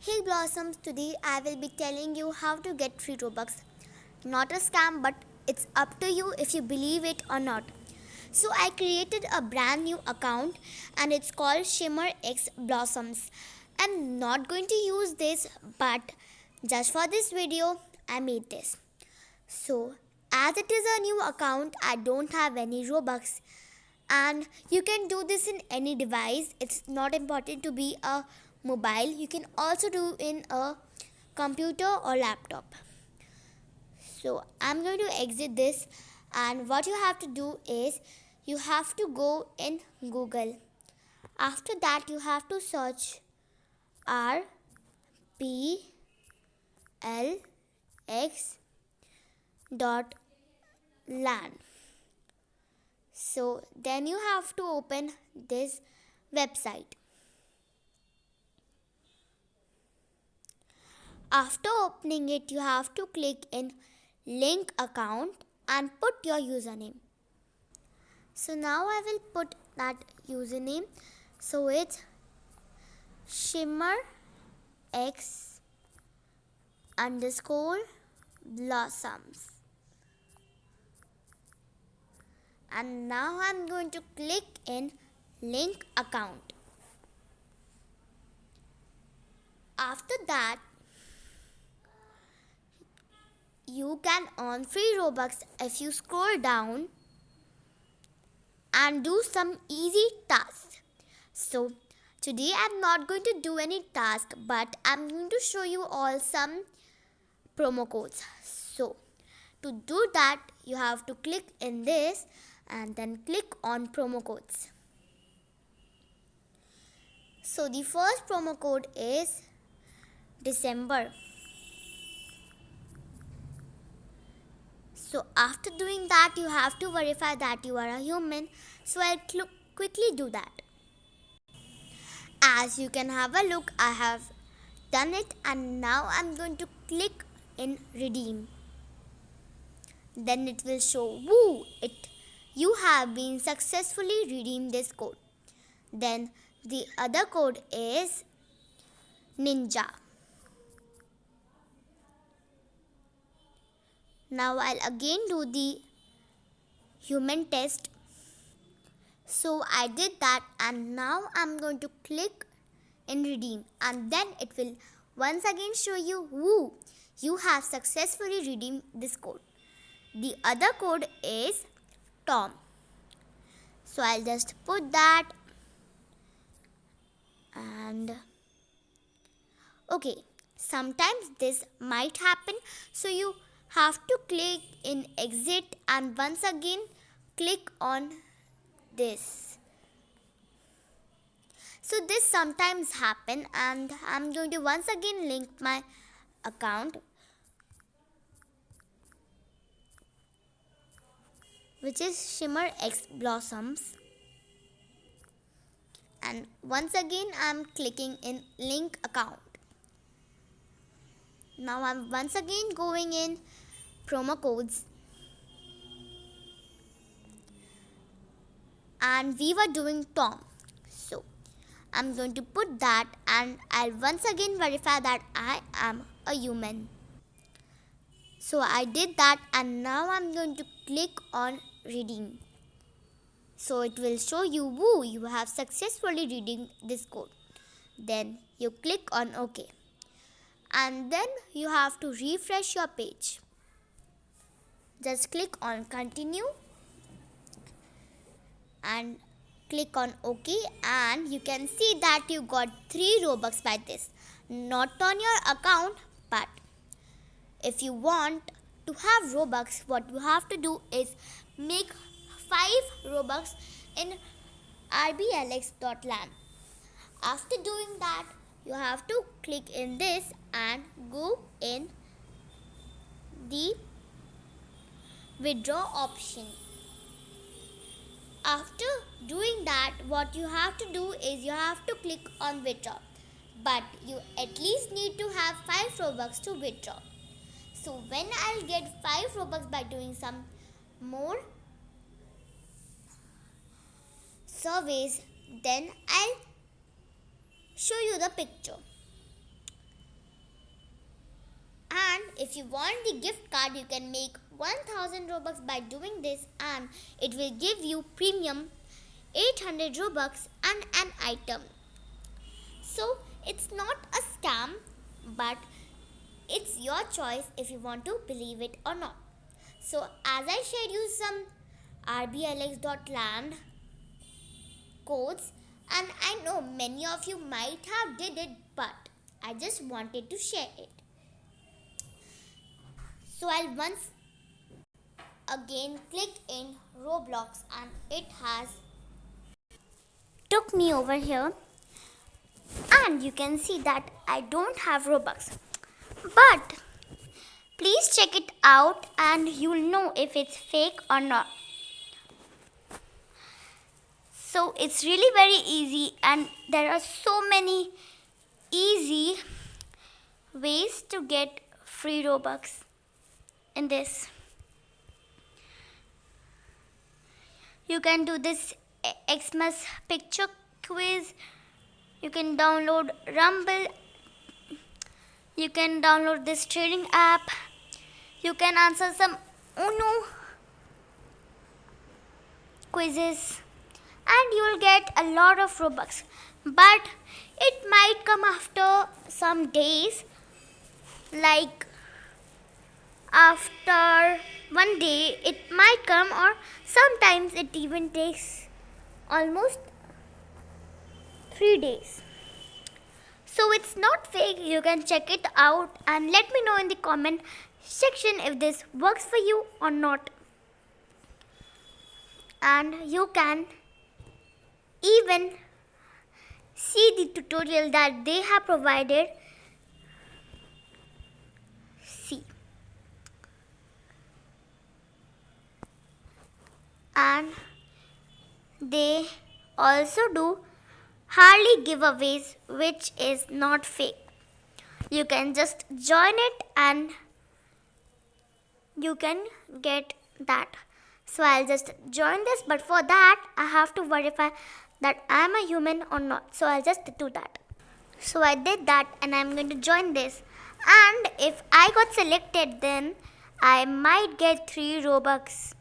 Hey Blossoms, today I will be telling you how to get free Robux. Not a scam, but it's up to you if you believe it or not. So I created a brand new account and it's called Shimmer X Blossoms. I'm not going to use this, but just for this video, I made this. So as it is a new account, I don't have any Robux, and you can do this in any device. It's not important to be a mobile. You can also do in a computer or laptop. So I'm going to exit this, and what you have to do is you have to go in Google. After that you have to search rplx dot lan. So then you have to open this website. After opening it, you have to click in link account and put your username. So now I will put that username. So it's shimmer x underscore blossoms. And now I'm going to click in link account. After that, you can earn free Robux if you scroll down and do some easy tasks. So today I'm not going to do any task, but I'm going to show you all some promo codes. So to do that, you have to click in this and then click on promo codes. So the first promo code is December. So after doing that, you have to verify that you are a human. So I'll quickly do that. As you can have a look, I have done it, and now I'm going to click in redeem. Then it will show you have been successfully redeemed this code. Then the other code is ninja. Now I'll again do the human test. So I did that, and now I'm going to click in redeem, and then it will once again show you you have successfully redeemed this code. The other code is Tom. So I'll just put that, and okay, sometimes this might happen, so you have to click in exit and once again click on this. So this sometimes happen, and I'm going to once again link my account, which is Shimmer X Blossoms, and once again I'm clicking in link account. Now I'm once again going in promo codes, and we were doing Tom. So I'm going to put that, and I'll once again verify that I am a human. So I did that, and now I'm going to click on redeem. So it will show you have successfully redeemed this code. Then you click on OK. And then you have to refresh your page. Just click on continue and click on OK, and you can see that you got 3 Robux by this. Not on your account, but if you want to have Robux, what you have to do is make 5 Robux in rplx.lan. After doing that, you have to click in this and go in the withdraw option. After doing that, what you have to do is you have to click on withdraw, but you at least need to have 5 Robux to withdraw. So when I'll get 5 Robux by doing some more surveys, then I'll show you the picture. if you want the gift card, you can make 1000 Robux by doing this, and it will give you premium 800 Robux and an item. So it's not a scam, but it's your choice if you want to believe it or not. So as I shared you some rblx.land codes, and I know many of you might have did it, but I just wanted to share it. So I'll once again click in Roblox, and it has took me over here, and you can see that I don't have Robux, but please check it out and you'll know if it's fake or not. So it's really very easy, and there are so many easy ways to get free Robux in this. You can do this Xmas picture quiz. You can download Rumble. You can download this trading app. You can answer some Uno quizzes, and you will get a lot of Robux. But it might come after some days, like after one day it might come, or sometimes it even takes almost 3 days. So it's not fake. You can check it out and let me know in the comment section if this works for you or not. And you can even see the tutorial that they have provided. See. And they also do Harley giveaways, which is not fake. You can just join it and you can get that. So I'll just join this, but for that I have to verify that I'm a human or not. So I'll just do that. So I did that and I'm going to join this. And if I got selected, then I might get 3 Robux.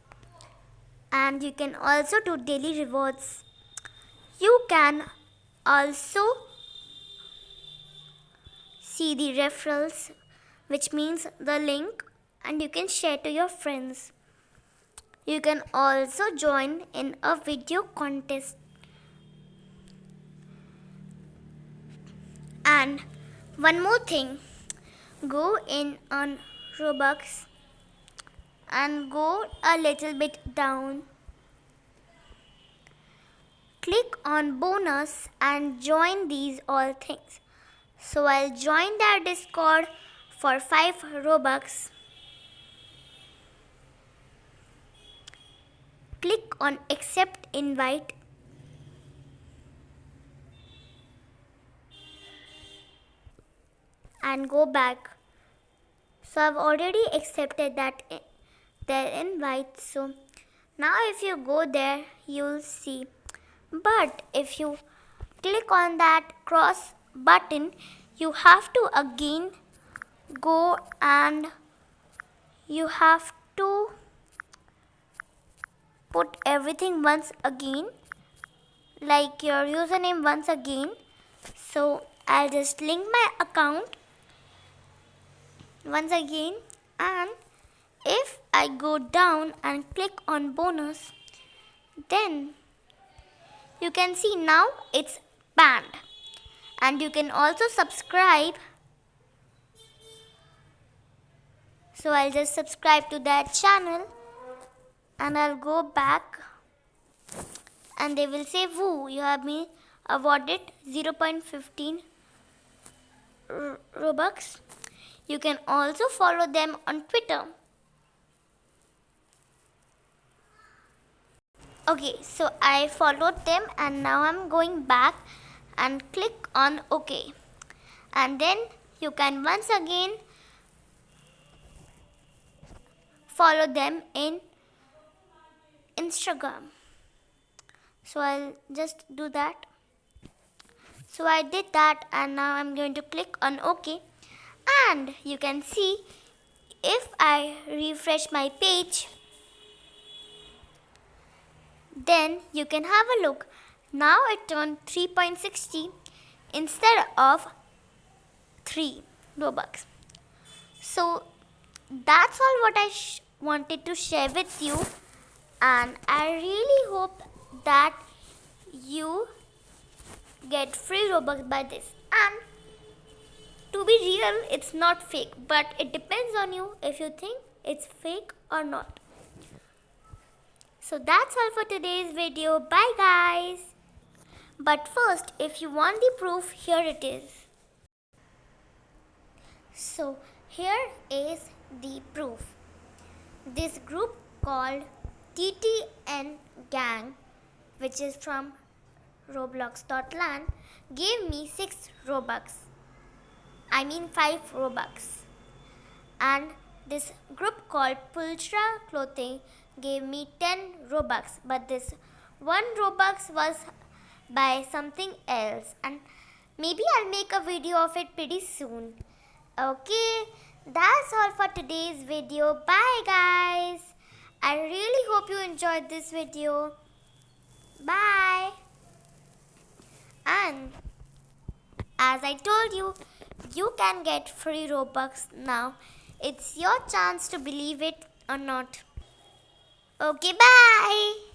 And you can also do daily rewards. You can also see the referrals, which means the link, and you can share to your friends. You can also join in a video contest. And one more thing, go in on Robux and go a little bit down. Click on bonus and join these all things. So I'll join their Discord for 5 Robux. Click on accept invite. And go back. So I've already accepted that their invite. So now if you go there, you'll see. But if you click on that cross button, you have to again go and you have to put everything once again, like your username once again. So I'll just link my account once again, and if I go down and click on bonus, then you can see now it's banned. And you can also subscribe. So I'll just subscribe to that channel and I'll go back, and they will say, woo, you have been awarded 0.15 Robux. You can also follow them on Twitter. Okay, so I followed them and now I'm going back and click on OK. And then you can once again follow them in Instagram. So I'll just do that. So I did that and now I'm going to click on OK. And you can see if I refresh my page, then you can have a look. Now it turned 3.60 instead of 3 Robux. So that's all what I wanted to share with you, and I really hope that you get free Robux by this. And to be real, it's not fake, but it depends on you if you think it's fake or not. So that's all for today's video. Bye guys. But first, if you want the proof, here it is. So here is the proof. This group called TTN Gang, which is from Roblox.land, gave me 6 Robux. I mean 5 Robux. And this group called Pulchra Clothing gave me 10 Robux. But this 1 Robux was by something else. And maybe I'll make a video of it pretty soon. Okay, that's all for today's video. Bye guys. I really hope you enjoyed this video. Bye. And as I told you, you can get free Robux now. It's your chance to believe it or not. Okay, bye.